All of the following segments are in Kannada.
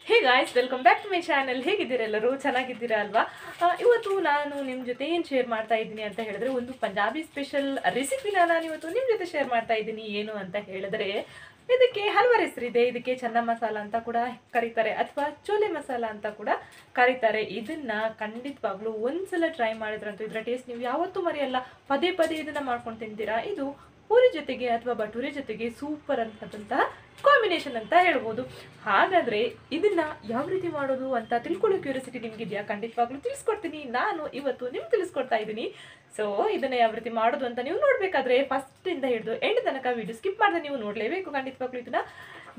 Hey guys, welcome back to my channel. ಹೇಗಿದ್ದೀರಾ ಎಲ್ಲರೂ? ಚೆನ್ನಾಗಿದ್ದೀರಾ ಅಲ್ವಾ? ಇವತ್ತು ನಾನು ನಿಮ್ಮ ಜೊತೆ ಏನು ಶೇರ್ ಮಾಡ್ತಾ ಇದ್ದೀನಿ ಅಂತ ಹೇಳಿದ್ರೆ, ಒಂದು ಪಂಜಾಬಿ ಸ್ಪೆಷಲ್ ರೆಸಿಪಿನ ನಾನು ಇವತ್ತು ನಿಮ್ಮ ಜೊತೆ ಶೇರ್ ಮಾಡ್ತಾ ಇದ್ದೀನಿ. ಏನು ಅಂತ ಹೇಳಿದ್ರೆ, ಇದಕ್ಕೆ ಹಲವಾರು ಹೆಸರಿದೆ. ಇದಕ್ಕೆ ಚನ್ನ ಮಸಾಲ ಅಂತ ಕೂಡ ಕರೀತಾರೆ, ಅಥವಾ ಚೋಲೆ ಮಸಾಲ ಅಂತ ಕೂಡ ಕರೀತಾರೆ. ಇದನ್ನ ಖಂಡಿತವಾಗ್ಲೂ ಒಂದ್ಸಲ ಟ್ರೈ ಮಾಡಿದ್ರಂತೂ ಇದರ ಟೇಸ್ಟ್ ನೀವು ಯಾವತ್ತೂ ಮರೆಯಲ್ಲ. ಪದೇ ಪದೇ ಇದನ್ನ ಮಾಡ್ಕೊಂಡು ತಿಂತೀರಾ. ಇದು ಪೂರಿ ಜೊತೆಗೆ ಅಥವಾ ಭಟೂರೆ ಜೊತೆಗೆ ಸೂಪರ್ ಅಂತದಂತಹ ಕಾಂಬಿನೇಷನ್ ಅಂತ ಹೇಳ್ಬೋದು. ಹಾಗಾದ್ರೆ ಇದನ್ನ ಯಾವ ರೀತಿ ಮಾಡೋದು ಅಂತ ತಿಳ್ಕೊಳ್ಳೋ ಕ್ಯೂರಿಯಾಸಿಟಿ ನಿಮ್ಗಿದೆಯಾ? ಖಂಡಿತವಾಗ್ಲೂ ತಿಳಿಸ್ಕೊಡ್ತೀನಿ. ನಾನು ಇವತ್ತು ನಿಮ್ಗೆ ತಿಳಿಸ್ಕೊಡ್ತಾ ಇದ್ದೀನಿ. ಸೊ ಇದನ್ನ ಯಾವ ರೀತಿ ಮಾಡೋದು ಅಂತ ನೀವು ನೋಡ್ಬೇಕಾದ್ರೆ ಫಸ್ಟ್ ಇಂದ ಹಿಡಿದು ಎಂಡ್ ತನಕ ವಿಡಿಯೋ ಸ್ಕಿಪ್ ಮಾಡಿದ್ರೆ ನೀವು ನೋಡ್ಲೇಬೇಕು. ಖಂಡಿತವಾಗ್ಲೂ ಇದನ್ನ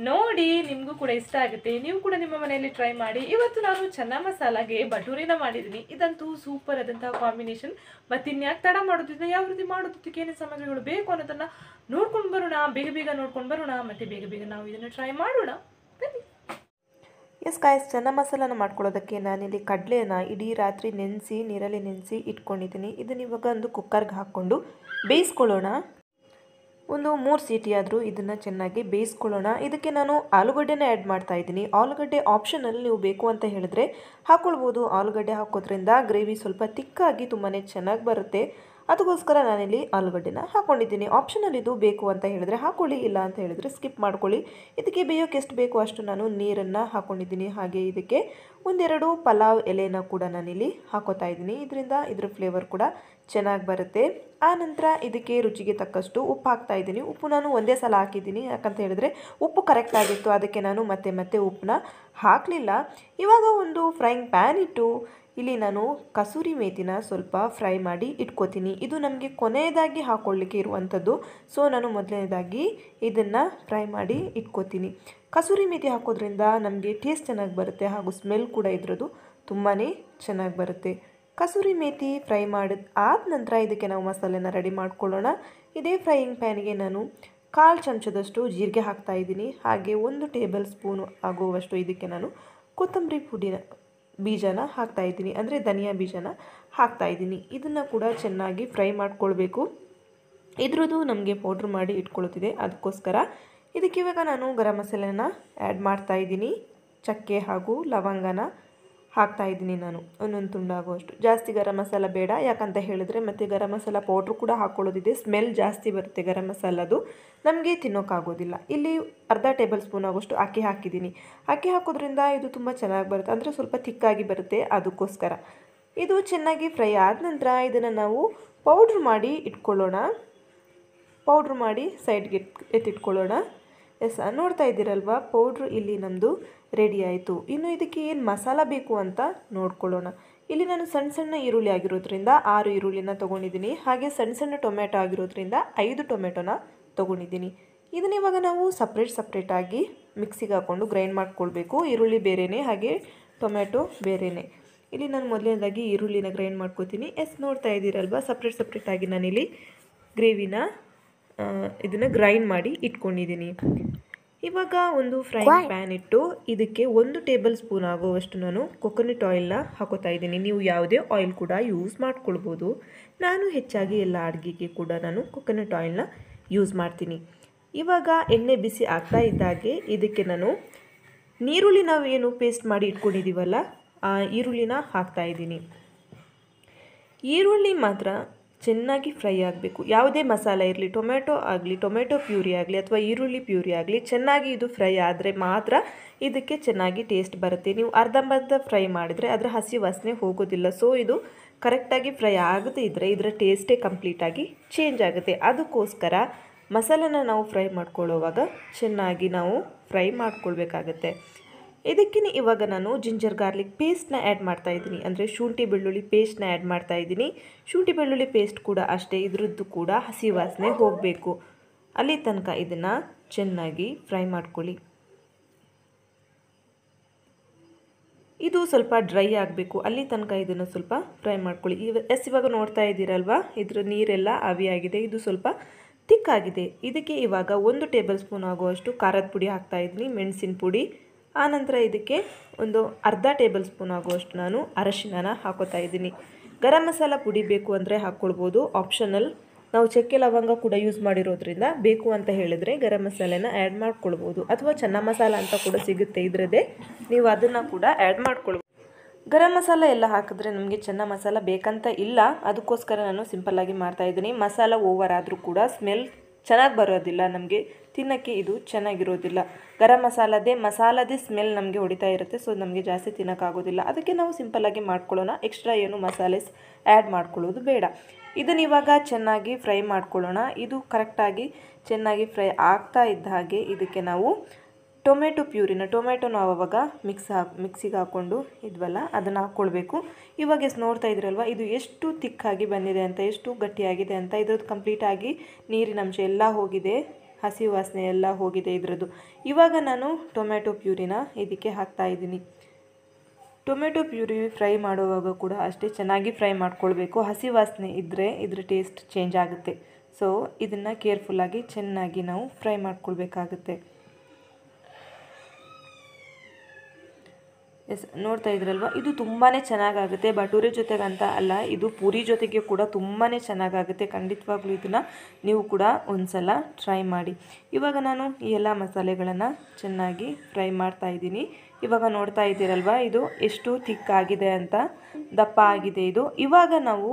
ನೋಡಿ ನಿಮಗೂ ಕೂಡ ಇಷ್ಟ ಆಗುತ್ತೆ. ನೀವು ಕೂಡ ನಿಮ್ಮ ಮನೆಯಲ್ಲಿ ಟ್ರೈ ಮಾಡಿ. ಇವತ್ತು ನಾನು ಚನ್ನ ಮಸಾಲಾಗೆ ಭಟೂರಿನ ಮಾಡಿದ್ದೀನಿ. ಇದಂತೂ ಸೂಪರ್ ಆದಂತಹ ಕಾಂಬಿನೇಷನ್. ಮತ್ತೆ ಇನ್ಯಾಕೆ ತಡ ಮಾಡೋದ್ರಿಂದ ಯಾವ ರೀತಿ ಮಾಡೋದಕ್ಕೆ ಏನೇನು ಸಾಮಗ್ರಿಗಳು ಬೇಕು ಅನ್ನೋದನ್ನ ನೋಡ್ಕೊಂಡು ಬರೋಣ. ಬೇಗ ಬೇಗ ನೋಡ್ಕೊಂಡು ಬರೋಣ, ಮತ್ತೆ ಬೇಗ ಬೇಗ ನಾವು ಇದನ್ನು ಟ್ರೈ ಮಾಡೋಣ. ಬನ್ನಿ. ಎಸ್ ಗಾಯ್ಸ್, ಚನ್ನ ಮಸಾಲನ ಮಾಡ್ಕೊಳ್ಳೋದಕ್ಕೆ ನಾನಿಲ್ಲಿ ಕಡಲೆನ ಇಡೀ ರಾತ್ರಿ ನೀರಲ್ಲಿ ನೆನೆಸಿ ಇಟ್ಕೊಂಡಿದ್ದೀನಿ. ಇದನ್ನ ಇವಾಗ ಒಂದು ಕುಕ್ಕರ್ಗೆ ಹಾಕ್ಕೊಂಡು ಬೇಯಿಸ್ಕೊಳ್ಳೋಣ. ಒಂದು 3 ಸೀಟಿ ಆದರೂ ಇದನ್ನು ಚೆನ್ನಾಗಿ ಬೇಯಿಸ್ಕೊಳ್ಳೋಣ. ಇದಕ್ಕೆ ನಾನು ಆಲೂಗಡ್ಡೆನ ಆ್ಯಡ್ ಮಾಡ್ತಾ ಇದ್ದೀನಿ. ಆಲೂಗಡ್ಡೆ ಆಪ್ಷನಲ್ಲಿ ನೀವು ಬೇಕು ಅಂತ ಹೇಳಿದ್ರೆ ಹಾಕ್ಕೊಳ್ಬೋದು. ಆಲೂಗಡ್ಡೆ ಹಾಕೋದ್ರಿಂದ ಗ್ರೇವಿ ಸ್ವಲ್ಪ ತಿಕ್ಕಾಗಿ ತುಂಬಾ ಚೆನ್ನಾಗಿ ಬರುತ್ತೆ. ಅದಕ್ಕೋಸ್ಕರ ನಾನಿಲ್ಲಿ ಆಲೂಗಡ್ಡೆನ ಹಾಕ್ಕೊಂಡಿದ್ದೀನಿ. ಆಪ್ಷನಲ್ ಇದು. ಬೇಕು ಅಂತ ಹೇಳಿದ್ರೆ ಹಾಕ್ಕೊಳ್ಳಿ, ಇಲ್ಲ ಅಂತ ಹೇಳಿದ್ರೆ ಸ್ಕಿಪ್ ಮಾಡ್ಕೊಳ್ಳಿ. ಇದಕ್ಕೆ ಬೇಯೋಕ್ಕೆ ಎಷ್ಟು ಬೇಕು ಅಷ್ಟು ನಾನು ನೀರನ್ನು ಹಾಕ್ಕೊಂಡಿದ್ದೀನಿ. ಹಾಗೆ ಇದಕ್ಕೆ ಒಂದೆರಡು ಪಲಾವ್ ಎಲೆನ ಕೂಡ ನಾನಿಲ್ಲಿ ಹಾಕೋತಾ ಇದ್ದೀನಿ. ಇದರಿಂದ ಇದ್ರ ಫ್ಲೇವರ್ ಕೂಡ ಚೆನ್ನಾಗಿ ಬರುತ್ತೆ. ಆ ನಂತರ ಇದಕ್ಕೆ ರುಚಿಗೆ ತಕ್ಕಷ್ಟು ಉಪ್ಪು ಹಾಕ್ತಾ ಇದ್ದೀನಿ. ಉಪ್ಪು ನಾನು ಒಂದೇ ಸಲ ಹಾಕಿದ್ದೀನಿ, ಯಾಕಂತ ಹೇಳಿದ್ರೆ ಉಪ್ಪು ಕರೆಕ್ಟ್ ಆಗಿತ್ತು. ಅದಕ್ಕೆ ನಾನು ಮತ್ತೆ ಉಪ್ಪನ್ನ ಹಾಕಲಿಲ್ಲ. ಇವಾಗ ಒಂದು ಫ್ರೈಯಿಂಗ್ ಪ್ಯಾನ್ ಇಟ್ಟು ಇಲ್ಲಿ ನಾನು ಕಸೂರಿ ಮೇಥಿನ ಸ್ವಲ್ಪ ಫ್ರೈ ಮಾಡಿ ಇಟ್ಕೋತೀನಿ. ಇದು ನಮಗೆ ಕೊನೆಯದಾಗಿ ಹಾಕ್ಕೊಳ್ಳಿಕ್ಕೆ ಇರುವಂಥದ್ದು. ಸೊ ನಾನು ಮೊದಲನೇದಾಗಿ ಇದನ್ನು ಫ್ರೈ ಮಾಡಿ ಇಟ್ಕೋತೀನಿ. ಕಸೂರಿ ಮೇಥಿ ಹಾಕೋದ್ರಿಂದ ನಮಗೆ ಟೇಸ್ಟ್ ಚೆನ್ನಾಗಿ ಬರುತ್ತೆ, ಹಾಗೂ ಸ್ಮೆಲ್ ಕೂಡ ಇದ್ರದ್ದು ತುಂಬಾ ಚೆನ್ನಾಗಿ ಬರುತ್ತೆ. ಕಸೂರಿ ಮೇಥಿ ಫ್ರೈ ಆದ ನಂತರ ಇದಕ್ಕೆ ನಾವು ಮಸಾಲೆನ ರೆಡಿ ಮಾಡ್ಕೊಳ್ಳೋಣ. ಇದೇ ಫ್ರೈಯಿಂಗ್ ಪ್ಯಾನಿಗೆ ನಾನು 1/4 ಚಮಚದಷ್ಟು ಜೀರಿಗೆ ಹಾಕ್ತಾ ಇದ್ದೀನಿ. ಹಾಗೆ 1 ಟೇಬಲ್ ಸ್ಪೂನು ಆಗುವಷ್ಟು ಇದಕ್ಕೆ ನಾನು ಕೊತ್ತಂಬರಿ ಬೀಜನ ಹಾಕ್ತಾ ಇದ್ದೀನಿ, ಅಂದರೆ ಧನಿಯಾ ಬೀಜನ ಹಾಕ್ತಾ ಇದ್ದೀನಿ. ಇದನ್ನು ಕೂಡ ಚೆನ್ನಾಗಿ ಫ್ರೈ ಮಾಡ್ಕೊಳ್ಬೇಕು. ಇದ್ರದ್ದು ನಮಗೆ ಪೌಡ್ರ್ ಮಾಡಿ ಇಟ್ಕೊಳ್ಳುತ್ತಿದೆ, ಅದಕ್ಕೋಸ್ಕರ ಇದಕ್ಕೆ ಇವಾಗ ನಾನು ಗರಂ ಮಸಾಲೆನ ಆ್ಯಡ್ ಮಾಡ್ತಾ ಇದ್ದೀನಿ. ಚಕ್ಕೆ ಹಾಗೂ ಲವಂಗನ ಹಾಕ್ತಾ ಇದ್ದೀನಿ ನಾನು, ಒಂದೊಂದು ತುಂಡಾಗುವಷ್ಟು. ಜಾಸ್ತಿ ಗರಂ ಮಸಾಲ ಬೇಡ, ಯಾಕಂತ ಹೇಳಿದ್ರೆ ಮತ್ತು ಗರಂ ಮಸಾಲ ಪೌಡ್ರು ಕೂಡ ಹಾಕ್ಕೊಳ್ಳೋದಿದೆ. ಸ್ಮೆಲ್ ಜಾಸ್ತಿ ಬರುತ್ತೆ ಗರಂ ಮಸಾಲದು, ನಮಗೆ ತಿನ್ನೋಕ್ಕಾಗೋದಿಲ್ಲ. ಇಲ್ಲಿ ಅರ್ಧ ಟೇಬಲ್ ಸ್ಪೂನ್ ಆಗೋಷ್ಟು ಅಕ್ಕಿ ಹಾಕಿದ್ದೀನಿ. ಅಕ್ಕಿ ಹಾಕೋದ್ರಿಂದ ಇದು ತುಂಬ ಚೆನ್ನಾಗಿ ಬರುತ್ತೆ, ಅಂದರೆ ಸ್ವಲ್ಪ ತಿಕ್ಕಾಗಿ ಬರುತ್ತೆ, ಅದಕ್ಕೋಸ್ಕರ. ಇದು ಚೆನ್ನಾಗಿ ಫ್ರೈ ಆದ ನಂತರ ಇದನ್ನು ನಾವು ಪೌಡ್ರ್ ಮಾಡಿ ಇಟ್ಕೊಳ್ಳೋಣ. ಪೌಡ್ರ್ ಮಾಡಿ ಸೈಡ್ಗೆ ಎತ್ತಿಟ್ಕೊಳ್ಳೋಣ. ಎಸ್, ನೋಡ್ತಾ ಇದ್ದೀರಲ್ವ, ಪೌಡ್ರು ಇಲ್ಲಿ ನಮ್ಮದು ರೆಡಿ ಆಯಿತು. ಇನ್ನು ಇದಕ್ಕೆ ಏನು ಮಸಾಲ ಬೇಕು ಅಂತ ನೋಡ್ಕೊಳ್ಳೋಣ. ಇಲ್ಲಿ ನಾನು ಸಣ್ಣ ಈರುಳ್ಳಿ ಆಗಿರೋದ್ರಿಂದ 6 ಈರುಳ್ಳಿನ ತೊಗೊಂಡಿದ್ದೀನಿ. ಹಾಗೆ ಸಣ್ಣ ಟೊಮೆಟೊ ಆಗಿರೋದ್ರಿಂದ 5 ಟೊಮೆಟೊನ ತೊಗೊಂಡಿದ್ದೀನಿ. ಇದನ್ನ ಇವಾಗ ನಾವು ಸಪ್ರೇಟಾಗಿ ಮಿಕ್ಸಿಗೆ ಹಾಕ್ಕೊಂಡು ಗ್ರೈಂಡ್ ಮಾಡ್ಕೊಳ್ಬೇಕು. ಈರುಳ್ಳಿ ಬೇರೆಯೇ, ಹಾಗೆ ಟೊಮೆಟೊ ಬೇರೆಯೇ. ಇಲ್ಲಿ ನಾನು ಮೊದಲನೇದಾಗಿ ಈರುಳ್ಳಿನ ಗ್ರೈಂಡ್ ಮಾಡ್ಕೋತೀನಿ. ನೋಡ್ತಾ ಇದ್ದೀರಲ್ವ, ಸಪ್ರೇಟಾಗಿ ನಾನಿಲ್ಲಿ ಗ್ರೇವಿನ ಇದನ್ನು ಗ್ರೈಂಡ್ ಮಾಡಿ ಇಟ್ಕೊಂಡಿದ್ದೀನಿ. ಇವಾಗ ಒಂದು ಫ್ರೈಯಿಂಗ್ ಪ್ಯಾನ್ ಇಟ್ಟು ಇದಕ್ಕೆ 1 ಟೇಬಲ್ ಸ್ಪೂನ್ ಆಗುವಷ್ಟು ನಾನು ಕೊಕೊನಟ್ ಆಯಿಲ್ನ ಹಾಕೋತಾ ಇದ್ದೀನಿ. ನೀವು ಯಾವುದೇ ಆಯಿಲ್ ಕೂಡ ಯೂಸ್ ಮಾಡ್ಕೊಳ್ಬೋದು. ನಾನು ಹೆಚ್ಚಾಗಿ ಎಲ್ಲ ಅಡುಗೆಗೆ ಕೂಡ ನಾನು ಕೊಕೊನಟ್ ಆಯಿಲ್ನ ಯೂಸ್ ಮಾಡ್ತೀನಿ. ಇವಾಗ ಎಣ್ಣೆ ಬಿಸಿ ಆಗ್ತಾ ಇದ್ದಾಗೆ ಇದಕ್ಕೆ ನಾನು ನೀರುಳ್ಳಿ ನಾವು ಏನು ಪೇಸ್ಟ್ ಮಾಡಿ ಇಟ್ಕೊಂಡಿದ್ದೀವಲ್ಲ, ಆ ಈರುಳ್ಳಿನ ಹಾಕ್ತಾ ಇದ್ದೀನಿ. ಈರುಳ್ಳಿ ಮಾತ್ರ ಚೆನ್ನಾಗಿ ಫ್ರೈ ಆಗಬೇಕು. ಯಾವುದೇ ಮಸಾಲೆ ಇರಲಿ, ಟೊಮೆಟೊ ಆಗಲಿ, ಟೊಮೆಟೊ ಪ್ಯೂರಿ ಆಗಲಿ ಅಥವಾ ಈರುಳ್ಳಿ ಪ್ಯೂರಿ ಆಗಲಿ, ಚೆನ್ನಾಗಿ ಇದು ಫ್ರೈ ಆದರೆ ಮಾತ್ರ ಇದಕ್ಕೆ ಚೆನ್ನಾಗಿ ಟೇಸ್ಟ್ ಬರುತ್ತೆ. ನೀವು ಅರ್ಧಂಬರ್ಧ ಫ್ರೈ ಮಾಡಿದರೆ ಅದರ ಹಸಿ ವಾಸನೆ ಹೋಗೋದಿಲ್ಲ. ಸೊ ಇದು ಕರೆಕ್ಟಾಗಿ ಫ್ರೈ ಆಗದೇ ಇದ್ದರೆ ಇದರ ಟೇಸ್ಟೇ ಕಂಪ್ಲೀಟಾಗಿ ಚೇಂಜ್ ಆಗುತ್ತೆ. ಅದಕ್ಕೋಸ್ಕರ ಮಸಾಲೆನ ನಾವು ಫ್ರೈ ಮಾಡ್ಕೊಳ್ಳೋವಾಗ ಚೆನ್ನಾಗಿ ನಾವು ಫ್ರೈ ಮಾಡ್ಕೊಳ್ಬೇಕಾಗತ್ತೆ. ಇದಕ್ಕೆ ಇವಾಗ ನಾನು ಜಿಂಜರ್ ಗಾರ್ಲಿಕ್ ಪೇಸ್ಟ್ನ ಆ್ಯಡ್ ಮಾಡ್ತಾ ಇದ್ದೀನಿ, ಅಂದರೆ ಶುಂಠಿ ಬೆಳ್ಳುಳ್ಳಿ ಪೇಸ್ಟ್ನ ಆ್ಯಡ್ ಮಾಡ್ತಾ ಇದ್ದೀನಿ. ಶುಂಠಿ ಬೆಳ್ಳುಳ್ಳಿ ಪೇಸ್ಟ್ ಕೂಡ ಅಷ್ಟೇ, ಇದ್ರದ್ದು ಕೂಡ ಹಸಿ ವಾಸನೆ ಹೋಗಬೇಕು. ಅಲ್ಲಿ ತನಕ ಇದನ್ನು ಚೆನ್ನಾಗಿ ಫ್ರೈ ಮಾಡ್ಕೊಳ್ಳಿ. ಇದು ಸ್ವಲ್ಪ ಡ್ರೈ ಆಗಬೇಕು, ಅಲ್ಲಿ ತನಕ ಇದನ್ನು ಸ್ವಲ್ಪ ಫ್ರೈ ಮಾಡ್ಕೊಳ್ಳಿ. ಇವಾಗ ನೋಡ್ತಾ ಇದ್ದೀರಲ್ವ, ಇದ್ರ ನೀರೆಲ್ಲ ಆವಿಯಾಗಿದೆ, ಇದು ಸ್ವಲ್ಪ ತಿಕ್ಕಾಗಿದೆ. ಇದಕ್ಕೆ ಇವಾಗ 1 ಟೇಬಲ್ ಸ್ಪೂನ್ ಆಗುವಷ್ಟು ಖಾರದ ಪುಡಿ ಹಾಕ್ತಾ ಇದ್ದೀನಿ, ಮೆಣಸಿನ ಪುಡಿ. ಆನಂತರ ಇದಕ್ಕೆ ಒಂದು ಅರ್ಧ ಟೇಬಲ್ ಸ್ಪೂನ್ ಆಗುವಷ್ಟು ನಾನು ಅರಶಿನ ಹಾಕೋತಾ ಇದ್ದೀನಿ. ಗರಂ ಮಸಾಲ ಪುಡಿ ಬೇಕು ಅಂದರೆ ಹಾಕ್ಕೊಳ್ಬೋದು, ಆಪ್ಷನಲ್. ನಾವು ಚಕ್ಕೆ ಲವಂಗ ಕೂಡ ಯೂಸ್ ಮಾಡಿರೋದ್ರಿಂದ ಬೇಕು ಅಂತ ಹೇಳಿದರೆ ಗರಂ ಮಸಾಲೆನ ಆ್ಯಡ್ ಮಾಡ್ಕೊಳ್ಬೋದು, ಅಥವಾ ಚೆನ್ನ ಮಸಾಲ ಅಂತ ಕೂಡ ಸಿಗುತ್ತೆ ಇದರದ್ದೇ, ನೀವು ಅದನ್ನು ಕೂಡ ಆ್ಯಡ್ ಮಾಡ್ಕೊಳ್ಬೋದು. ಗರಂ ಮಸಾಲ ಎಲ್ಲ ಹಾಕಿದ್ರೆ ನಮಗೆ ಚೆನ್ನ ಮಸಾಲ ಬೇಕಂತ ಇಲ್ಲ, ಅದಕ್ಕೋಸ್ಕರ ನಾನು ಸಿಂಪಲ್ಲಾಗಿ ಮಾಡ್ತಾಯಿದ್ದೀನಿ. ಮಸಾಲ ಓವರ್ ಆದರೂ ಕೂಡ ಸ್ಮೆಲ್ ಚೆನ್ನಾಗಿ ಬರೋದಿಲ್ಲ, ನಮಗೆ ತಿನ್ನೋಕ್ಕೆ ಇದು ಚೆನ್ನಾಗಿರೋದಿಲ್ಲ. ಗರಂ ಮಸಾಲದೇ ಸ್ಮೆಲ್ ನಮಗೆ ಹೊಡಿತಾ ಇರುತ್ತೆ, ಸೊ ನಮಗೆ ಜಾಸ್ತಿ ತಿನ್ನೋಕ್ಕಾಗೋದಿಲ್ಲ. ಅದಕ್ಕೆ ನಾವು ಸಿಂಪಲ್ಲಾಗಿ ಮಾಡ್ಕೊಳ್ಳೋಣ, ಎಕ್ಸ್ಟ್ರಾ ಏನು ಮಸಾಲೆಸ್ ಆ್ಯಡ್ ಮಾಡ್ಕೊಳ್ಳೋದು ಬೇಡ. ಇದನ್ನು ಇವಾಗ ಚೆನ್ನಾಗಿ ಫ್ರೈ ಮಾಡ್ಕೊಳ್ಳೋಣ. ಇದು ಕರೆಕ್ಟಾಗಿ ಚೆನ್ನಾಗಿ ಫ್ರೈ ಆಗ್ತಾ ಇದ್ದ ಹಾಗೆ ಇದಕ್ಕೆ ನಾವು ಟೊಮೆಟೊ ನಾವು ಅವಾಗ ಮಿಕ್ಸಿಗೆ ಹಾಕ್ಕೊಂಡು ಇದ್ವಲ್ಲ ಅದನ್ನು ಹಾಕ್ಕೊಳ್ಬೇಕು. ಇವಾಗ ನೋಡ್ತಾ ಇದ್ರಲ್ವ ಇದು ಎಷ್ಟು ತಿಕ್ಕಾಗಿ ಬಂದಿದೆ ಅಂತ, ಎಷ್ಟು ಗಟ್ಟಿಯಾಗಿದೆ ಅಂತ. ಇದ್ರದ್ದು ಕಂಪ್ಲೀಟಾಗಿ ನೀರಿನ ಅಂಶ ಎಲ್ಲ ಹೋಗಿದೆ, ಹಸಿ ವಾಸನೆ ಎಲ್ಲ ಹೋಗಿದೆ ಇದರದ್ದು. ಇವಾಗ ನಾನು ಟೊಮೆಟೊ ಪ್ಯೂರಿನ ಇದಕ್ಕೆ ಹಾಕ್ತಾಯಿದ್ದೀನಿ. ಟೊಮೆಟೊ ಪ್ಯೂರಿ ಫ್ರೈ ಮಾಡುವಾಗ ಕೂಡ ಅಷ್ಟೇ ಚೆನ್ನಾಗಿ ಫ್ರೈ ಮಾಡ್ಕೊಳ್ಬೇಕು. ಹಸಿ ವಾಸನೆ ಇದ್ದರೆ ಇದ್ರ ಟೇಸ್ಟ್ ಚೇಂಜ್ ಆಗುತ್ತೆ. ಸೊ ಇದನ್ನು ಕೇರ್ಫುಲ್ಲಾಗಿ ಚೆನ್ನಾಗಿ ನಾವು ಫ್ರೈ ಮಾಡ್ಕೊಳ್ಬೇಕಾಗುತ್ತೆ. ನೋಡ್ತಾ ಇದ್ರಲ್ವ, ಇದು ತುಂಬಾ ಚೆನ್ನಾಗಾಗುತ್ತೆ. ಭಟೂರೆ ಜೊತೆಗಂತ ಅಲ್ಲ, ಇದು ಪೂರಿ ಜೊತೆಗೆ ಕೂಡ ತುಂಬಾ ಚೆನ್ನಾಗಾಗುತ್ತೆ. ಖಂಡಿತವಾಗ್ಲೂ ಇದನ್ನು ನೀವು ಕೂಡ ಒಂದ್ಸಲ ಟ್ರೈ ಮಾಡಿ. ಇವಾಗ ನಾನು ಈ ಎಲ್ಲ ಮಸಾಲೆಗಳನ್ನು ಚೆನ್ನಾಗಿ ಫ್ರೈ ಮಾಡ್ತಾ ಇದ್ದೀನಿ. ಇವಾಗ ನೋಡ್ತಾ ಇದ್ದೀರಲ್ವ ಇದು ಎಷ್ಟು ಥಿಕ್ಕಾಗಿದೆ ಅಂತ, ದಪ್ಪ ಆಗಿದೆ ಇದು. ಇವಾಗ ನಾವು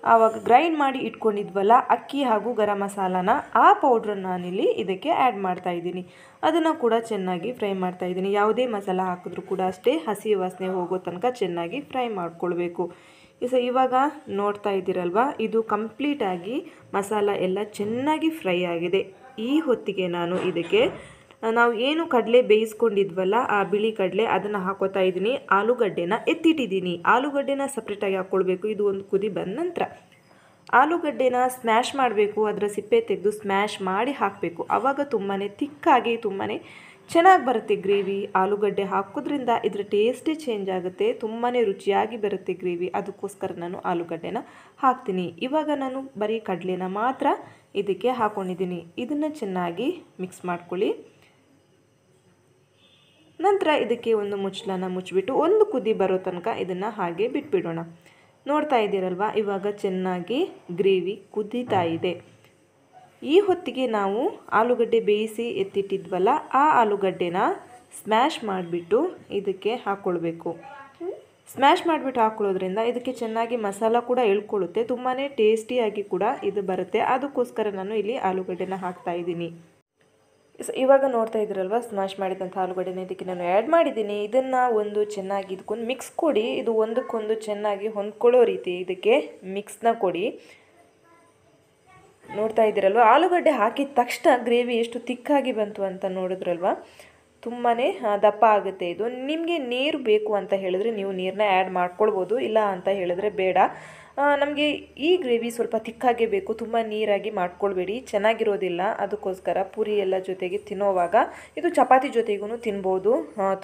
ಆವಾಗ ಗ್ರೈಂಡ್ ಮಾಡಿ ಇಟ್ಕೊಂಡಿದ್ವಲ್ಲ ಅಕ್ಕಿ ಹಾಗೂ ಗರಂ ಮಸಾಲಾನ, ಆ ಪೌಡ್ರನ್ನ ನಾನಿಲ್ಲಿ ಇದಕ್ಕೆ ಆ್ಯಡ್ ಮಾಡ್ತಾ ಇದ್ದೀನಿ. ಅದನ್ನು ಕೂಡ ಚೆನ್ನಾಗಿ ಫ್ರೈ ಮಾಡ್ತಾ ಇದ್ದೀನಿ. ಯಾವುದೇ ಮಸಾಲ ಹಾಕಿದ್ರೂ ಕೂಡ ಅಷ್ಟೇ ಹಸಿ ವಾಸನೆ ಹೋಗೋ ತನಕ ಚೆನ್ನಾಗಿ ಫ್ರೈ ಮಾಡ್ಕೊಳ್ಬೇಕು. ಇವಾಗ ನೋಡ್ತಾ ಇದ್ದೀರಲ್ವ, ಇದು ಕಂಪ್ಲೀಟಾಗಿ ಮಸಾಲ ಎಲ್ಲ ಚೆನ್ನಾಗಿ ಫ್ರೈ ಆಗಿದೆ. ಈ ಹೊತ್ತಿಗೆ ನಾನು ಇದಕ್ಕೆ ನಾವು ಏನು ಕಡಲೆ ಬೇಯಿಸ್ಕೊಂಡಿದ್ವಲ್ಲ ಆ ಬಿಳಿ ಕಡಲೆ ಅದನ್ನು ಹಾಕೋತಾ ಇದ್ದೀನಿ. ಆಲೂಗಡ್ಡೆನ ಎತ್ತಿಟ್ಟಿದ್ದೀನಿ. ಆಲೂಗಡ್ಡೆನ ಸಪ್ರೇಟಾಗಿ ಹಾಕ್ಕೊಳ್ಬೇಕು. ಇದು ಒಂದು ಕುದಿ ಬಂದ ನಂತರ ಆಲೂಗಡ್ಡೆನ ಸ್ಮ್ಯಾಶ್ ಮಾಡಬೇಕು, ಅದರ ಸಿಪ್ಪೆ ತೆಗೆದು ಸ್ಮ್ಯಾಶ್ ಮಾಡಿ ಹಾಕಬೇಕು. ಆವಾಗ ತುಂಬಾ ತಿಕ್ಕಾಗಿ ತುಂಬಾ ಚೆನ್ನಾಗಿ ಬರುತ್ತೆ ಗ್ರೇವಿ. ಆಲೂಗಡ್ಡೆ ಹಾಕೋದ್ರಿಂದ ಇದರ ಟೇಸ್ಟೇ ಚೇಂಜ್ ಆಗುತ್ತೆ, ತುಂಬಾ ರುಚಿಯಾಗಿ ಬರುತ್ತೆ ಗ್ರೇವಿ. ಅದಕ್ಕೋಸ್ಕರ ನಾನು ಆಲೂಗಡ್ಡೆನ ಹಾಕ್ತೀನಿ. ಇವಾಗ ನಾನು ಬರೀ ಕಡಲೆನ ಮಾತ್ರ ಇದಕ್ಕೆ ಹಾಕ್ಕೊಂಡಿದ್ದೀನಿ. ಇದನ್ನು ಚೆನ್ನಾಗಿ ಮಿಕ್ಸ್ ಮಾಡ್ಕೊಳ್ಳಿ. ನಂತರ ಇದಕ್ಕೆ ಒಂದು ಮುಚ್ಚಳನ ಮುಚ್ಚಿಬಿಟ್ಟು ಒಂದು ಕುದಿ ಬರೋ ತನಕ ಇದನ್ನು ಹಾಗೆ ಬಿಟ್ಬಿಡೋಣ. ನೋಡ್ತಾ ಇದ್ದೀರಲ್ವ, ಇವಾಗ ಚೆನ್ನಾಗಿ ಗ್ರೇವಿ ಕುದೀತಾ ಇದೆ. ಈ ಹೊತ್ತಿಗೆ ನಾವು ಆಲೂಗಡ್ಡೆ ಬೇಯಿಸಿ ಎತ್ತಿಟ್ಟಿದ್ವಲ್ಲ ಆ ಆಲೂಗಡ್ಡೆನ ಸ್ಮ್ಯಾಶ್ ಮಾಡಿಬಿಟ್ಟು ಇದಕ್ಕೆ ಹಾಕ್ಕೊಳ್ಬೇಕು. ಸ್ಮ್ಯಾಶ್ ಮಾಡಿಬಿಟ್ಟು ಹಾಕ್ಕೊಳ್ಳೋದ್ರಿಂದ ಇದಕ್ಕೆ ಚೆನ್ನಾಗಿ ಮಸಾಲ ಕೂಡ ಎಳ್ಕೊಳ್ಳುತ್ತೆ, ತುಂಬಾ ಟೇಸ್ಟಿಯಾಗಿ ಕೂಡ ಇದು ಬರುತ್ತೆ. ಅದಕ್ಕೋಸ್ಕರ ನಾನು ಇಲ್ಲಿ ಆಲೂಗಡ್ಡೆನ ಹಾಕ್ತಾಯಿದ್ದೀನಿ. ಇವಾಗ ನೋಡ್ತಾ ಇದ್ದೀರಲ್ವ, ಸ್ಮ್ಯಾಶ್ ಮಾಡಿದಂಥ ಆಲೂಗಡ್ಡೆನ ಇದಕ್ಕೆ ನಾನು ಆ್ಯಡ್ ಮಾಡಿದ್ದೀನಿ. ಇದನ್ನು ಒಂದು ಚೆನ್ನಾಗಿ ಇದಕ್ಕೊಂದು ಮಿಕ್ಸ್ ಕೊಡಿ. ಇದು ಒಂದಕ್ಕೊಂದು ಚೆನ್ನಾಗಿ ಹೊಂದ್ಕೊಳ್ಳೋ ರೀತಿ ಇದಕ್ಕೆ ಮಿಕ್ಸ್ನ ಕೊಡಿ. ನೋಡ್ತಾ ಇದ್ದೀರಲ್ವ, ಆಲೂಗಡ್ಡೆ ಹಾಕಿದ ತಕ್ಷಣ ಗ್ರೇವಿ ಎಷ್ಟು ತಿಕ್ಕಾಗಿ ಬಂತು ಅಂತ ನೋಡಿದ್ರಲ್ವ, ತುಂಬಾ ದಪ್ಪ ಆಗುತ್ತೆ ಇದು. ನಿಮಗೆ ನೀರು ಬೇಕು ಅಂತ ಹೇಳಿದ್ರೆ ನೀವು ನೀರನ್ನ ಆ್ಯಡ್ ಮಾಡ್ಕೊಳ್ಬೋದು, ಇಲ್ಲ ಅಂತ ಹೇಳಿದ್ರೆ ಬೇಡ. ನಮಗೆ ಈ ಗ್ರೇವಿ ಸ್ವಲ್ಪ ತಿಕ್ಕಾಗೇ ಬೇಕು, ತುಂಬ ನೀರಾಗಿ ಮಾಡ್ಕೊಳ್ಬೇಡಿ, ಚೆನ್ನಾಗಿರೋದಿಲ್ಲ. ಅದಕ್ಕೋಸ್ಕರ ಪೂರಿ ಎಲ್ಲ ಜೊತೆಗೆ ತಿನ್ನೋವಾಗ ಇದು ಚಪಾತಿ ಜೊತೆಗೂ ತಿನ್ಬೋದು.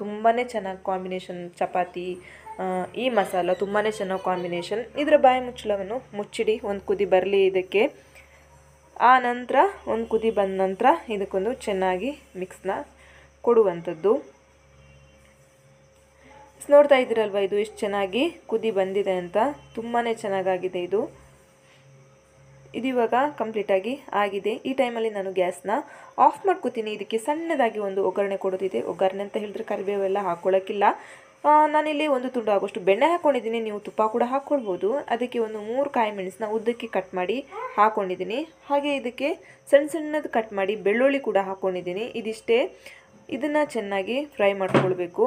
ತುಂಬಾ ಚೆನ್ನಾಗಿ ಕಾಂಬಿನೇಷನ್, ಚಪಾತಿ ಈ ಮಸಾಲ ತುಂಬಾ ಚೆನ್ನಾಗಿ ಕಾಂಬಿನೇಷನ್. ಇದರ ಬಾಯಿ ಮುಚ್ಚಳವನ್ನು ಮುಚ್ಚಿಡಿ, ಒಂದು ಕುದಿ ಬರಲಿ ಇದಕ್ಕೆ. ಆ ನಂತರ ಒಂದು ಕುದಿ ಬಂದ ನಂತರ ಇದಕ್ಕೊಂದು ಚೆನ್ನಾಗಿ ಮಿಕ್ಸ್ನ ಕೊಡುವಂಥದ್ದು. ನೋಡ್ತಾ ಇದ್ದೀರಲ್ವ, ಇದು ಎಷ್ಟು ಚೆನ್ನಾಗಿ ಕುದಿ ಬಂದಿದೆ ಅಂತ, ತುಂಬಾ ಚೆನ್ನಾಗಾಗಿದೆ ಇದು. ಇವಾಗ ಕಂಪ್ಲೀಟಾಗಿ ಆಗಿದೆ. ಈ ಟೈಮಲ್ಲಿ ನಾನು ಗ್ಯಾಸ್ನ ಆಫ್ ಮಾಡ್ಕೋತೀನಿ. ಇದಕ್ಕೆ ಸಣ್ಣದಾಗಿ ಒಂದು ಒಗ್ಗರಣೆ ಕೊಡೋದಿದೆ. ಒಗ್ಗರಣೆ ಅಂತ ಹೇಳಿದ್ರೆ ಕರಿಬೇವೆಲ್ಲ ಹಾಕ್ಕೊಳ್ಳೋಕ್ಕಿಲ್ಲ. ನಾನಿಲ್ಲಿ ಒಂದು ತುಂಡು ಆಗೋಷ್ಟು ಬೆಣ್ಣೆ ಹಾಕ್ಕೊಂಡಿದ್ದೀನಿ, ನೀವು ತುಪ್ಪ ಕೂಡ ಹಾಕ್ಕೊಳ್ಬೋದು. ಅದಕ್ಕೆ ಒಂದು 3 ಕಾಯಿ ಮೆಣಸನ್ನ ಉದ್ದಕ್ಕೆ ಕಟ್ ಮಾಡಿ ಹಾಕ್ಕೊಂಡಿದ್ದೀನಿ. ಹಾಗೆ ಇದಕ್ಕೆ ಸಣ್ಣದು ಕಟ್ ಮಾಡಿ ಬೆಳ್ಳುಳ್ಳಿ ಕೂಡ ಹಾಕ್ಕೊಂಡಿದ್ದೀನಿ. ಇದಿಷ್ಟೇ. ಇದನ್ನು ಚೆನ್ನಾಗಿ ಫ್ರೈ ಮಾಡ್ಕೊಳ್ಬೇಕು.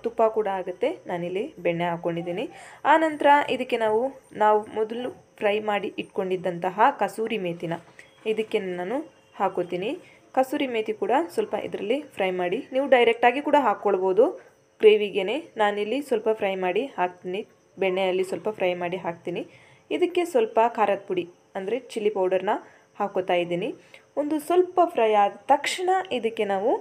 ತುಪ್ಪ ಕೂಡ ಆಗುತ್ತೆ, ನಾನಿಲ್ಲಿ ಬೆಣ್ಣೆ ಹಾಕ್ಕೊಂಡಿದ್ದೀನಿ. ಆನಂತರ ಇದಕ್ಕೆ ನಾವು ಮೊದಲು ಫ್ರೈ ಮಾಡಿ ಇಟ್ಕೊಂಡಿದ್ದಂತಹ ಕಸೂರಿ ಮೇಥಿನ ಇದಕ್ಕೆ ನಾನು ಹಾಕೋತೀನಿ. ಕಸೂರಿ ಮೇಥಿ ಕೂಡ ಸ್ವಲ್ಪ ಇದರಲ್ಲಿ ಫ್ರೈ ಮಾಡಿ, ನೀವು ಡೈರೆಕ್ಟಾಗಿ ಕೂಡ ಹಾಕ್ಕೊಳ್ಬೋದು ಗ್ರೇವಿಗೆ. ನಾನಿಲ್ಲಿ ಸ್ವಲ್ಪ ಫ್ರೈ ಮಾಡಿ ಹಾಕ್ತೀನಿ, ಬೆಣ್ಣೆಯಲ್ಲಿ ಸ್ವಲ್ಪ ಫ್ರೈ ಮಾಡಿ ಹಾಕ್ತೀನಿ. ಇದಕ್ಕೆ ಸ್ವಲ್ಪ ಖಾರದ ಪುಡಿ ಅಂದರೆ ಚಿಲ್ಲಿ ಪೌಡರ್ನ ಹಾಕೋತಾ ಇದ್ದೀನಿ. ಒಂದು ಸ್ವಲ್ಪ ಫ್ರೈ ಆದ ತಕ್ಷಣ ಇದಕ್ಕೆ ನಾವು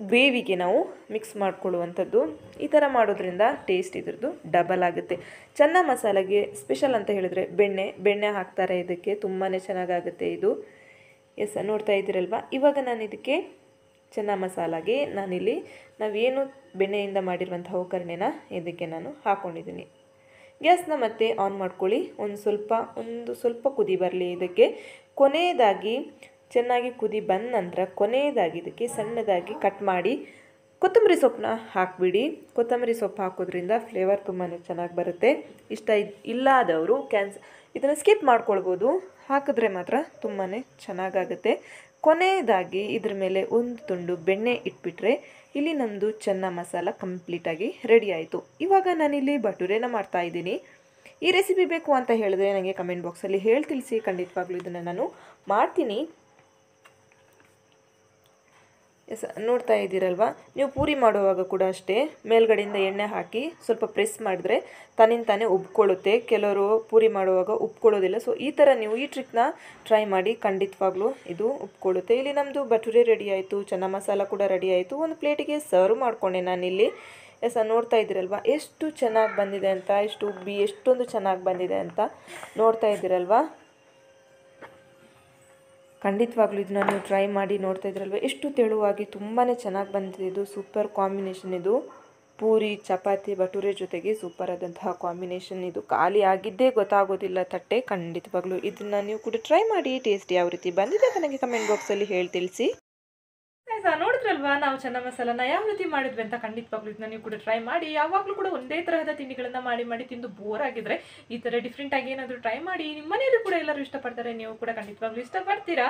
ಗ್ರೇವಿಗೆ ನಾವು ಮಿಕ್ಸ್ ಮಾಡ್ಕೊಳ್ಳುವಂಥದ್ದು. ಈ ಥರ ಮಾಡೋದ್ರಿಂದ ಟೇಸ್ಟ್ ಇದ್ರದ್ದು ಡಬಲ್ ಆಗುತ್ತೆ. ಚೆನ್ನ ಮಸಾಲೆಗೆ ಸ್ಪೆಷಲ್ ಅಂತ ಹೇಳಿದ್ರೆ ಬೆಣ್ಣೆ ಹಾಕ್ತಾರೆ ಇದಕ್ಕೆ, ತುಂಬಾ ಚೆನ್ನಾಗಾಗುತ್ತೆ ಇದು. ಎಸ್, ನೋಡ್ತಾ ಇದ್ದೀರಲ್ವ, ಇವಾಗ ನಾನು ಇದಕ್ಕೆ ಚೆನ್ನ ಮಸಾಲಾಗೆ ನಾವಿಲ್ಲಿ ನಾವೇನು ಬೆಣ್ಣೆಯಿಂದ ಮಾಡಿರುವಂಥ ಒಗ್ಗರಣೆನ ಇದಕ್ಕೆ ನಾನು ಹಾಕ್ಕೊಂಡಿದ್ದೀನಿ. ಗ್ಯಾಸ್ನ ಮತ್ತೆ ಆನ್ ಮಾಡ್ಕೊಳ್ಳಿ. ಒಂದು ಸ್ವಲ್ಪ ಕುದಿ ಬರಲಿ ಇದಕ್ಕೆ. ಕೊನೆಯದಾಗಿ ಚೆನ್ನಾಗಿ ಕುದಿ ಬಂದ ನಂತರ ಕೊನೆಯದಾಗಿ ಇದಕ್ಕೆ ಸಣ್ಣದಾಗಿ ಕಟ್ ಮಾಡಿ ಕೊತ್ತಂಬರಿ ಸೊಪ್ಪನ್ನ ಹಾಕಿಬಿಡಿ. ಕೊತ್ತಂಬರಿ ಸೊಪ್ಪು ಹಾಕೋದ್ರಿಂದ ಫ್ಲೇವರ್ ತುಂಬಾ ಚೆನ್ನಾಗಿ ಬರುತ್ತೆ. ಇಷ್ಟ ಇಲ್ಲದವರು ಇದನ್ನು ಸ್ಕಿಪ್ ಮಾಡ್ಕೊಳ್ಬೋದು, ಹಾಕಿದ್ರೆ ಮಾತ್ರ ತುಂಬಾ ಚೆನ್ನಾಗಾಗುತ್ತೆ. ಕೊನೆಯದಾಗಿ ಇದ್ರ ಮೇಲೆ ಒಂದು ತುಂಡು ಬೆಣ್ಣೆ ಇಟ್ಬಿಟ್ರೆ ಇಲ್ಲಿ ನಮ್ಮದು ಚೆನ್ನ ಮಸಾಲ ಕಂಪ್ಲೀಟಾಗಿ ರೆಡಿ ಆಯಿತು. ಇವಾಗ ನಾನಿಲ್ಲಿ ಭಟೂರೆನ ಮಾಡ್ತಾಯಿದ್ದೀನಿ. ಈ ರೆಸಿಪಿ ಬೇಕು ಅಂತ ಹೇಳಿದ್ರೆ ನನಗೆ ಕಮೆಂಟ್ ಬಾಕ್ಸಲ್ಲಿ ಹೇಳಿ ತಿಳಿಸಿ, ಖಂಡಿತವಾಗ್ಲೂ ಇದನ್ನು ನಾನು ಮಾಡ್ತೀನಿ. ನೋಡ್ತಾ ಇದ್ದೀರಲ್ವ, ನೀವು ಪೂರಿ ಮಾಡುವಾಗ ಕೂಡ ಅಷ್ಟೇ ಮೇಲ್ಗಡೆಯಿಂದ ಎಣ್ಣೆ ಹಾಕಿ ಸ್ವಲ್ಪ ಪ್ರೆಸ್ ಮಾಡಿದ್ರೆ ತಾನೇ ಉಬ್ಕೊಳ್ಳುತ್ತೆ. ಕೆಲವರು ಪೂರಿ ಮಾಡುವಾಗ ಉಬ್ಕೊಳ್ಳೋದಿಲ್ಲ. ಸೊ ಈ ಥರ ನೀವು ಈ ಟ್ರಿಕ್ನ ಟ್ರೈ ಮಾಡಿ, ಖಂಡಿತವಾಗ್ಲೂ ಇದು ಉಬ್ಕೊಳ್ಳುತ್ತೆ. ಇಲ್ಲಿ ನಮ್ಮದು ಭಟೂರೆ ರೆಡಿ ಆಯಿತು, ಚೆನ್ನ ಮಸಾಲ ಕೂಡ ರೆಡಿ ಆಯಿತು. ಒಂದು ಪ್ಲೇಟಿಗೆ ಸರ್ವ್ ಮಾಡಿಕೊಂಡೆ ನಾನಿಲ್ಲಿ. ನೋಡ್ತಾ ಇದ್ದೀರಲ್ವ ಎಷ್ಟು ಚೆನ್ನಾಗಿ ಬಂದಿದೆ ಅಂತ, ಎಷ್ಟು ಉಬ್ಬಿ ಎಷ್ಟೊಂದು ಚೆನ್ನಾಗಿ ಬಂದಿದೆ ಅಂತ ನೋಡ್ತಾ ಇದ್ದೀರಲ್ವ. ಖಂಡಿತವಾಗ್ಲೂ ಇದನ್ನ ನೀವು ಟ್ರೈ ಮಾಡಿ. ನೋಡ್ತಾ ಇದ್ರಲ್ವ ಎಷ್ಟು ತೆಳುವಾಗಿ ತುಂಬಾ ಚೆನ್ನಾಗಿ ಬಂದಿದೆ. ಇದು ಸೂಪರ್ ಕಾಂಬಿನೇಷನ್. ಇದು ಪೂರಿ ಚಪಾತಿ ಭಟೂರೆ ಜೊತೆಗೆ ಸೂಪರ್ ಆದಂತಹ ಕಾಂಬಿನೇಷನ್. ಇದು ಖಾಲಿ ಆಗಿದ್ದೇ ಗೊತ್ತಾಗೋದಿಲ್ಲ ತಟ್ಟೆ. ಖಂಡಿತವಾಗ್ಲೂ ಇದನ್ನು ನೀವು ಕೂಡ ಟ್ರೈ ಮಾಡಿ. ಟೇಸ್ಟ್ ಯಾವ ರೀತಿ ಬಂದಿದೆ ಅಂತ ನನಗೆ ಕಮೆಂಟ್ ಬಾಕ್ಸಲ್ಲಿ ಹೇಳಿ ತಿಳಿಸಿ. ನೋಡಿದ್ರಲ್ವಾ ನಾವು ಚೆನ್ನ ಮಸಾಲನ ಯಾವ ರೀತಿ ಮಾಡಿದ್ವಿ ಅಂತ. ಖಂಡಿತವಾಗ್ಲೂ ಇದನ್ನ ನೀವು ಕೂಡ ಟ್ರೈ ಮಾಡಿ. ಯಾವಾಗಲೂ ಕೂಡ ಒಂದೇ ತರಹದ ತಿಂಡಿಗಳನ್ನ ಮಾಡಿ ತಿಂದು ಬೋರ್ ಆಗಿದ್ರೆ ಈ ಥರ ಡಿಫ್ರೆಂಟ್ ಆಗಿ ಏನಾದರೂ ಟ್ರೈ ಮಾಡಿ. ನಿಮ್ಮ ಮನೆಯಲ್ಲೂ ಕೂಡ ಎಲ್ಲರೂ ಇಷ್ಟಪಡ್ತಾರೆ, ನೀವು ಕೂಡ ಖಂಡಿತವಾಗ್ಲೂ ಇಷ್ಟಪಡ್ತೀರಾ.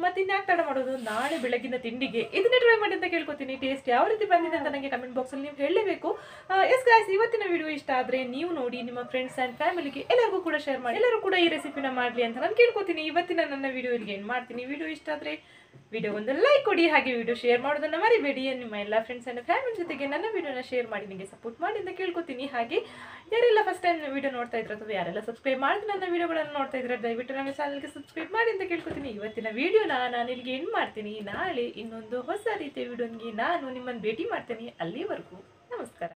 ಮತ್ತೆ ಇನ್ಯಾಕೆ ತಡ ಮಾಡೋದು, ನಾಳೆ ಬೆಳಗಿನ ತಿಂಡಿಗೆ ಇದನ್ನೇ ಟ್ರೈ ಮಾಡಿ ಅಂತ ಕೇಳ್ಕೊತೀನಿ. ಟೇಸ್ಟ್ ಯಾವ ರೀತಿ ಬಂದಿದೆ ಅಂತ ನನಗೆ ಕಮೆಂಟ್ ಬಾಕ್ಸಲ್ಲಿ ನೀವು ಹೇಳಲೇಬೇಕು. ಎಸ್ ಗಾಯ್ಸ್, ಇವತ್ತಿನ ವಿಡಿಯೋ ಇಷ್ಟ ಆದರೆ ನೀವು ನೋಡಿ ನಿಮ್ಮ ಫ್ರೆಂಡ್ಸ್ ಆ್ಯಂಡ್ ಫ್ಯಾಮಿಲಿಗೆ ಎಲ್ಲರಿಗೂ ಕೂಡ ಶೇರ್ ಮಾಡಿ. ಎಲ್ಲರೂ ಕೂಡ ಈ ರೆಸಿಪಿನ ಮಾಡಲಿ ಅಂತ ನಾನು ಕೇಳ್ಕೊತೀನಿ. ಇವತ್ತಿನ ನನ್ನ ವಿಡಿಯೋ ಇಲ್ಲಿಗೆ ಏನು ಮಾಡ್ತೀನಿ. ವಿಡಿಯೋ ಇಷ್ಟ ಆದರೆ ವಿಡಿಯೋ ಒಂದು ಲೈಕ್ ಕೊಡಿ, ಹಾಗೆ ವಿಡಿಯೋ ಶೇರ್ ಮಾಡೋದನ್ನು ಮರಿಬೇಡಿ. ನಿಮ್ಮ ಎಲ್ಲ ಫ್ರೆಂಡ್ಸ್ ಆ್ಯಂಡ್ ಫ್ಯಾಮಿಲಿ ಜೊತೆಗೆ ನನ್ನ ವಿಡಿಯೋನ ಶೇರ್ ಮಾಡಿ ನನಗೆ ಸಪೋರ್ಟ್ ಮಾಡಿ ಅಂತ ಕೇಳ್ಕೊತೀನಿ. ಹಾಗೆ ಯಾರೆಲ್ಲ ಫಸ್ಟ್ ಟೈಮ್ ವಿಡಿಯೋ ನೋಡ್ತಾ ಇದ್ರೆ ಅಥವಾ ಯಾರೆಲ್ಲ ಸಬ್ಸ್ಕ್ರೈಬ್ ಮಾಡಿ ನನ್ನ ವಿಡಿಯೋಗಳನ್ನು ನೋಡ್ತಾ ಇದ್ರೆ ದಯವಿಟ್ಟು ನನ್ನ ಚಾನಲ್ಗೆ ಸಬ್ಸ್ಕ್ರೈಬ್ ಮಾಡಿ ಅಂತ ಕೇಳ್ಕೊತೀನಿ. ಇವತ್ತಿನ ವಿಡಿಯೋನ ನಾನು ಇಲ್ಲಿಗೆ ಎಂಡ್ ಮಾಡ್ತೀನಿ. ನಾಳೆ ಇನ್ನೊಂದು ಹೊಸ ರೀತಿಯ ವಿಡಿಯೋನಿಗೆ ನಾನು ನಿಮ್ಮನ್ನು ಭೇಟಿ ಮಾಡ್ತೀನಿ. ಅಲ್ಲಿವರೆಗೂ